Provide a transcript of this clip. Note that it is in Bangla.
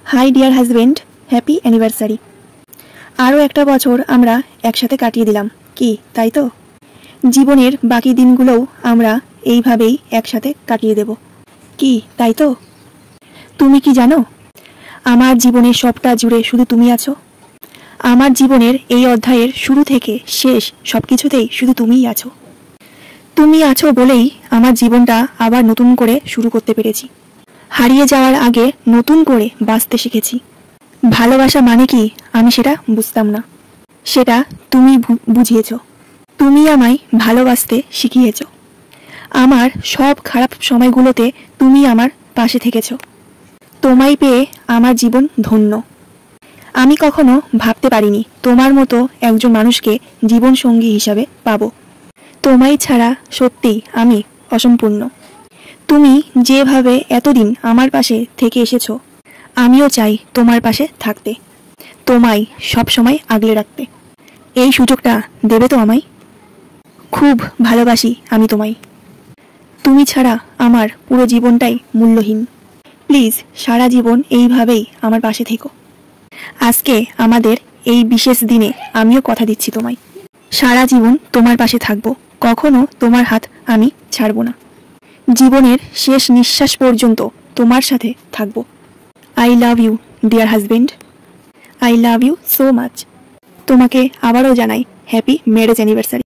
High dear husband, happy anniversary. আরও একটা বছর আমরা একসাথে কাটিয়ে দিলাম, কি তাই তো? জীবনের বাকি দিনগুলোও আমরা এইভাবেই একসাথে কাটিয়ে দেব, কি তাই তো? তুমি কি জানো, আমার জীবনের সবটা জুড়ে শুধু তুমি আছো। আমার জীবনের এই অধ্যায়ের শুরু থেকে শেষ সব কিছুতেই শুধু তুমিই আছো। তুমি আছো বলেই আমার জীবনটা আবার নতুন করে শুরু করতে পেরেছি। হারিয়ে যাওয়ার আগে নতুন করে বাঁচতে শিখেছি। ভালোবাসা মানে কি আমি সেটা বুঝতাম না, সেটা তুমি বুঝিয়েছ। তুমি আমায় ভালোবাসতে শিখিয়েছ। আমার সব খারাপ সময়গুলোতে তুমি আমার পাশে থেকেছ। তোমায় পেয়ে আমার জীবন ধন্য। আমি কখনো ভাবতে পারিনি তোমার মতো একজন মানুষকে জীবনসঙ্গী হিসাবে পাবো। তোমায় ছাড়া সত্যিই আমি অসম্পূর্ণ। তুমি যেভাবে এতদিন আমার পাশে থেকে এসেছো, আমিও চাই তোমার পাশে থাকতে, তোমায় সবসময় আগলে রাখতে। এই সুযোগটা দেবে তো আমায়? খুব ভালোবাসি আমি তোমায়। তুমি ছাড়া আমার পুরো জীবনটাই মূল্যহীন। প্লিজ সারা জীবন এইভাবেই আমার পাশে থেকো। আজকে আমাদের এই বিশেষ দিনে আমিও কথা দিচ্ছি তোমায়, সারা জীবন তোমার পাশে থাকবো, কখনো তোমার হাত আমি ছাড়বো না। জীবনের শেষ নিঃশ্বাস পর্যন্ত তোমার সাথে থাকবো। I love you dear husband, I love you so much. তোমাকে আবারও জানাই হ্যাপি ম্যারেজ অ্যানিভার্সারি।